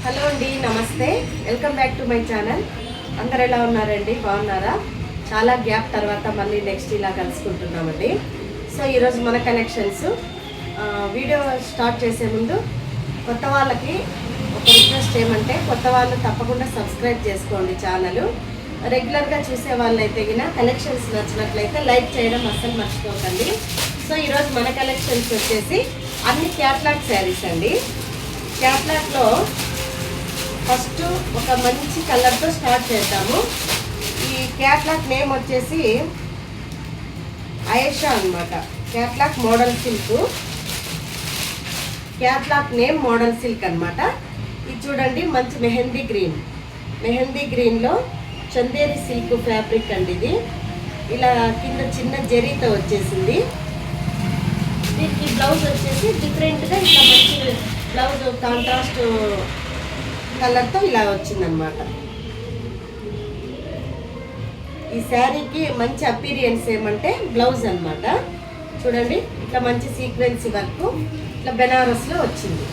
Hello అండి, నమస్తే. Welcome back to my channel. అందరు ఎలా ఉన్నారండి? బాగున్నారా? చాలా గ్యాప్ తర్వాత మళ్ళీ నెక్స్ట్ ఇలా కలుసుకుంటున్నామండి. సో ఈరోజు మన కలెక్షన్స్ వీడియో స్టార్ట్ చేసే ముందు కొత్త వాళ్ళకి ఒక రిక్వెస్ట్ ఏమంటే, కొత్త వాళ్ళు తప్పకుండా సబ్స్క్రైబ్ చేసుకోండి ఛానల్. రెగ్యులర్గా చూసే వాళ్ళైతే కలెక్షన్స్ నచ్చినట్లయితే లైక్ చేయడం అస్సలు మర్చిపోకండి. సో ఈరోజు మన కలెక్షన్స్ వచ్చేసి అన్ని క్యాట్లాగ్ శారీస్ అండి. క్యాట్లాగ్లో ఫస్ట్ ఒక మంచి కలర్తో స్టార్ట్ చేద్దాము. ఈ క్యాట్లాగ్ నేమ్ వచ్చేసి ఆయేషా అనమాట. Catalogue model silk, catalogue name model silk అనమాట. ఇది చూడండి, మంచి మెహందీ గ్రీన్లో చందేరి సిల్క్ ఫ్యాబ్రిక్ అండి. ఇది ఇలా కింద చిన్న జరీతో వచ్చేసింది. దీనికి బ్లౌజ్ వచ్చేసి డిఫరెంట్గా ఇట్లా మంచి బ్లౌజ్ కాంట్రాస్ట్ కలర్తో ఇలా వచ్చిందనమాట. ఈ శారీకి మంచి అపీరియన్స్ ఏమంటే బ్లౌజ్ అనమాట. చూడండి, ఇట్లా మంచి సీక్వెన్సీ వర్క్ ఇట్లా బెనారస్లో వచ్చింది.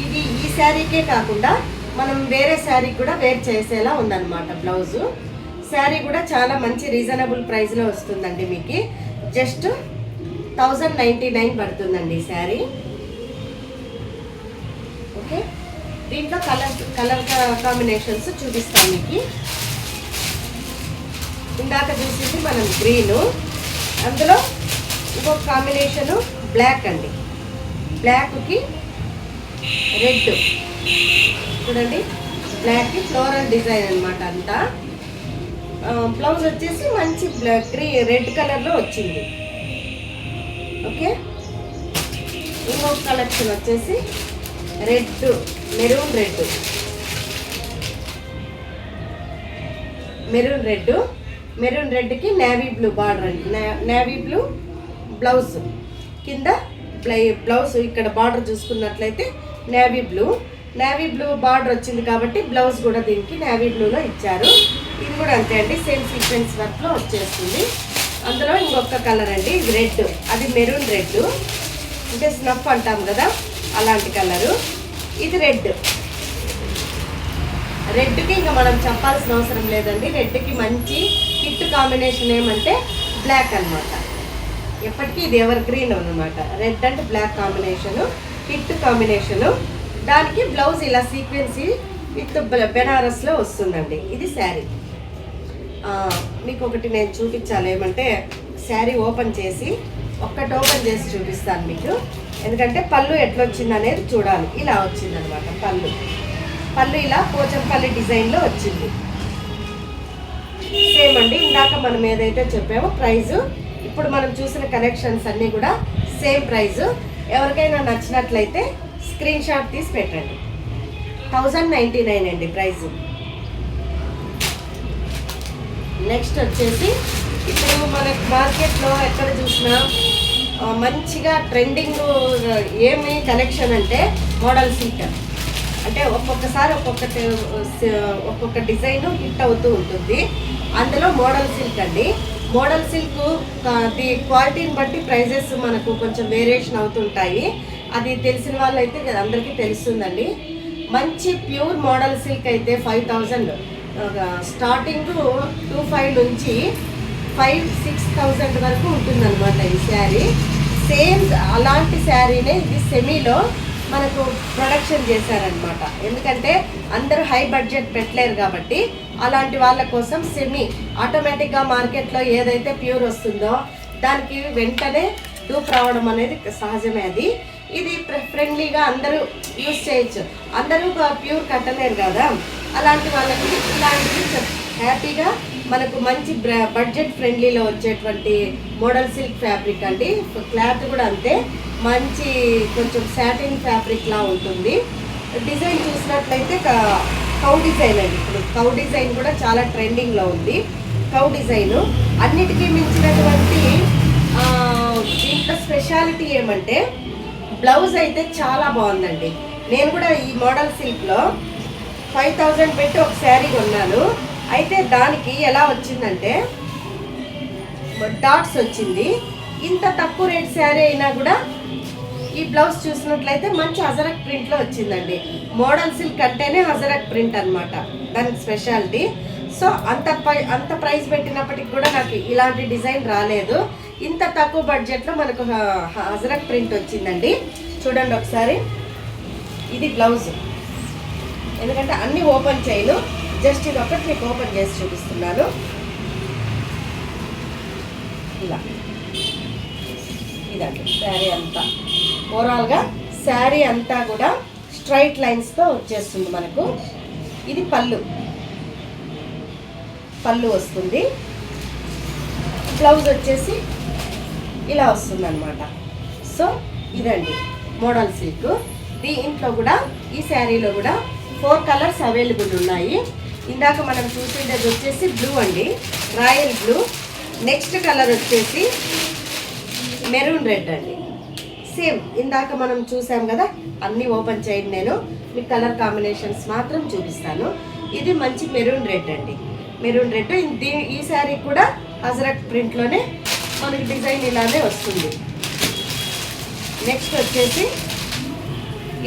ఇది ఈ శారీకే కాకుండా మనం వేరే శారీ కూడా వేర్ చేసేలా ఉందన్నమాట బ్లౌజు. శారీ కూడా చాలా మంచి రీజనబుల్ ప్రైస్లో వస్తుందండి. మీకు జస్ట్ 1099 పడుతుందండి ఈ శారీ. ఓకే, దీంట్లో కలర్ కాంబినేషన్స్ చూపిస్తాం మీకు. ఇందాక చూసింది మనం గ్రీను, అందులో ఇంకొక కాంబినేషను బ్లాక్ అండి. బ్లాక్కి రెడ్, చూడండి బ్లాక్కి ఫ్లోరల్ డిజైన్ అనమాట అంతా. బ్లౌజ్ వచ్చేసి మంచి రెడ్ కలర్లో వచ్చింది. ఓకే, ఇంకొక కలెక్షన్ వచ్చేసి రెడ్, మెరూన్ రెడ్కి నేవీ బ్లూ బార్డర్ అండి. నేవీ బ్లూ బ్లౌజ్ కింద బ్లౌజ్ ఇక్కడ బార్డర్ చూసుకున్నట్లయితే నేవీ బ్లూ బార్డర్ వచ్చింది కాబట్టి బ్లౌజ్ కూడా దీనికి నేవీ బ్లూలో ఇచ్చారు. ఇది కూడా అంతే అండి, సేమ్ సీక్వెన్స్ వర్క్లో వచ్చేస్తుంది. అందులో ఇంకొక కలర్ అండి, ఇది రెడ్, అది మెరూన్ రెడ్ అంటే స్నఫ్ అంటాం కదా అలాంటి కలరు. ఇది రెడ్కి ఇంకా మనం చెప్పాల్సిన అవసరం లేదండి. రెడ్కి మంచి హిట్ కాంబినేషన్ ఏమంటే బ్లాక్ అనమాట. ఎప్పటికీ ఇది ఎవర్ గ్రీన్ అనమాట. Red and black combination, hit combination. దానికి బ్లౌజ్ ఇలా సీక్వెన్సీ విత్ బెనారస్లో వస్తుందండి. ఇది శారీ. మీకు ఒకటి నేను చూపించాలి ఏమంటే, శారీ ఓపెన్ చేసి చూపిస్తాను మీకు. ఎందుకంటే పళ్ళు ఎట్లొచ్చింది అనేది చూడాలి. ఇలా వచ్చిందనమాట పళ్ళు ఇలా పోచంపల్లి డిజైన్లో వచ్చింది. సేమ్ అండి, ఇందాక మనం ఏదైతే చెప్పామో ప్రైజు, ఇప్పుడు మనం చూసిన కలెక్షన్స్ అన్నీ కూడా సేమ్ ప్రైజు. ఎవరికైనా నచ్చినట్లయితే స్క్రీన్ షాట్ తీసి పెట్టండి. 1099 అండి ప్రైజు. నెక్స్ట్ వచ్చేసి ఇప్పుడు మనకి మార్కెట్లో ఎక్కడ చూసినా మంచిగా ట్రెండింగ్ ఏమి కలెక్షన్ అంటే మోడల్ సిల్క్. అంటే ఒక్కొక్కసారి ఒక్కొక్క డిజైన్ హిట్ అవుతూ ఉంటుంది. అందులో మోడల్ సిల్క్ అండి. మోడల్ సిల్క్ ది క్వాలిటీని బట్టి ప్రైజెస్ మనకు కొంచెం వేరియేషన్ అవుతుంటాయి. అది తెలిసిన వాళ్ళైతే అందరికీ తెలుస్తుందండి. మంచి ప్యూర్ మోడల్ సిల్క్ అయితే 5000 స్టార్టింగ్ 25 నుంచి 5-6,000 వరకు ఉంటుందన్నమాట ఈ శారీ. సేమ్ అలాంటి శారీనే ఇది సెమీలో మనకు ప్రొడక్షన్ చేశారనమాట. ఎందుకంటే అందరూ హై బడ్జెట్ పెట్టలేరు కాబట్టి అలాంటి వాళ్ళ కోసం సెమీ ఆటోమేటిక్గా మార్కెట్లో ఏదైతే ప్యూర్ వస్తుందో దానికి వెంటనే డూప్ రావడం అనేది సహజమే. అది ఇది ఫ్రెండ్లీగా అందరూ యూజ్ చేయొచ్చు. అందరూ ప్యూర్ కట్టలేరు కదా, అలాంటి వాళ్ళకి ఇలాంటివి హ్యాపీగా మనకు మంచి బడ్జెట్ ఫ్రెండ్లీలో వచ్చేటువంటి మోడల్ సిల్క్ ఫ్యాబ్రిక్ అండి. క్లాత్ కూడా అంతే మంచి కొంచెం సాటిన్ ఫ్యాబ్రిక్ లా ఉంటుంది. డిజైన్ చూసినట్లయితే కౌ డిజైన్ అండి. ఇప్పుడు కౌ డిజైన్ కూడా చాలా ట్రెండింగ్లో ఉంది. కౌ డిజైన్ అన్నిటికీ మించినటువంటి దీంట్లో స్పెషాలిటీ ఏమంటే బ్లౌజ్ అయితే చాలా బాగుందండి. నేను కూడా ఈ మోడల్ సిల్క్లో 5000 పెట్టి ఒక శారీ కొన్నాను. అయితే దానికి ఎలా వచ్చిందంటే డాట్స్ వచ్చింది. ఇంత తక్కువ రేట్ శారీ అయినా కూడా ఈ బ్లౌజ్ చూసినట్లయితే మంచి అజరక్ ప్రింట్లో వచ్చిందండి. మోడల్ సిల్క్ అంటేనే అజరక్ ప్రింట్ అన్నమాట, దానికి స్పెషాలిటీ. సో అంత ప్రైస్ పెట్టినప్పటికి కూడా నాకు ఇలాంటి డిజైన్ రాలేదు. ఇంత తక్కువ బడ్జెట్లో మనకు అజరక్ ప్రింట్ వచ్చిందండి. చూడండి ఒకసారి, ఇది బ్లౌజ్. ఎందుకంటే అన్నీ ఓపెన్ చేయను, జస్ట్ ఇది ఒకటి మీకు ఓపెన్ చేసి చూపిస్తున్నాను. ఇలా ఇదండి శారీ అంతా. ఓవరాల్గా శారీ అంతా కూడా స్ట్రైట్ లైన్స్తో వచ్చేస్తుంది మనకు. ఇది పళ్ళు వస్తుంది. బ్లౌజ్ వచ్చేసి ఇలా వస్తుంది అనమాట. సో ఇదండి మోడల్ సిల్క్. దీంట్లో కూడా ఈ శారీలో కూడా 4 కలర్స్ అవైలబుల్ ఉన్నాయి. ఇందాక మనం చూసేది వచ్చేసి బ్లూ అండి, రాయల్ బ్లూ. నెక్స్ట్ కలర్ వచ్చేసి మెరూన్ రెడ్ అండి. సేమ్ ఇందాక మనం చూసాం కదా, అన్నీ ఓపెన్ చేయండి, నేను మీకు కలర్ కాంబినేషన్స్ మాత్రం చూపిస్తాను. ఇది మంచి మెరూన్ రెడ్ అండి, మెరూన్ రెడ్. ఈ శారీ కూడా అజరక్ ప్రింట్లోనే మనకి డిజైన్ ఇలానే వస్తుంది. నెక్స్ట్ వచ్చేసి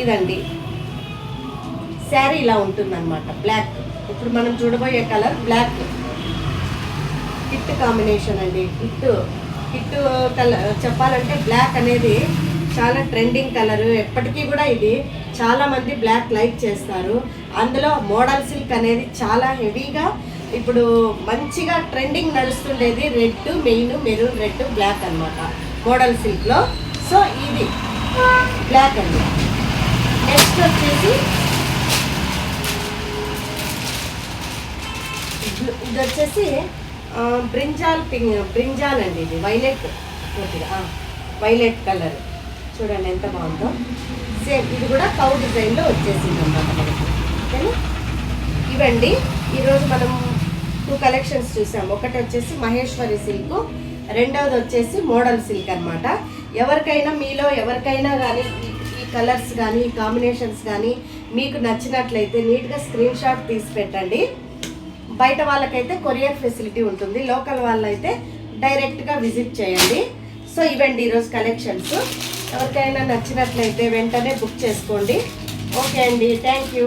ఇదండి శారీ ఇలా ఉంటుందన్నమాట, బ్లాక్. ఇప్పుడు మనం చూడబోయే కలర్ బ్లాక్. హిట్ కాంబినేషన్ అండి, హిట్ కలర్ చెప్పాలంటే బ్లాక్ అనేది చాలా ట్రెండింగ్ కలర్. ఎప్పటికీ కూడా ఇది చాలామంది బ్లాక్ లైక్ చేస్తారు. అందులో మోడల్ సిల్క్ అనేది చాలా హెవీగా ఇప్పుడు మంచిగా ట్రెండింగ్ నడుస్తుండేది రెడ్, మెరూన్ రెడ్, బ్లాక్ అన్నమాట మోడల్ సిల్క్లో. సో ఇది బ్లాక్ అండి. నెక్స్ట్ వచ్చేసి ఇది వచ్చేసి బ్రింజాల్ అండి. ఇది వైలెట్, వైలెట్ కలర్. చూడండి ఎంత బాగుందో. సేమ్ ఇది కూడా కౌ డిజైన్లో వచ్చేసింది అన్నమాట మనకి. ఓకేనా? ఇవండి ఈరోజు మనం 2 కలెక్షన్స్ చూసాం. ఒకటి వచ్చేసి మహేశ్వరి సిల్క్, రెండవది వచ్చేసి మోడల్ సిల్క్ అన్నమాట. ఎవరికైనా మీలో ఎవరికైనా కానీ ఈ కలర్స్ కానీ ఈ కాంబినేషన్స్ కానీ మీకు నచ్చినట్లయితే నీట్గా స్క్రీన్ షాట్ తీసి పెట్టండి. బయట వాళ్ళకైతే కొరియర్ ఫెసిలిటీ ఉంటుంది, లోకల్ వాళ్ళైతే డైరెక్ట్గా విజిట్ చేయండి. సో ఇవండి ఈరోజు కలెక్షన్స్. ఎవరికైనా నచ్చినట్లయితే వెంటనే బుక్ చేసుకోండి. ఓకే అండి, థ్యాంక్ యూ.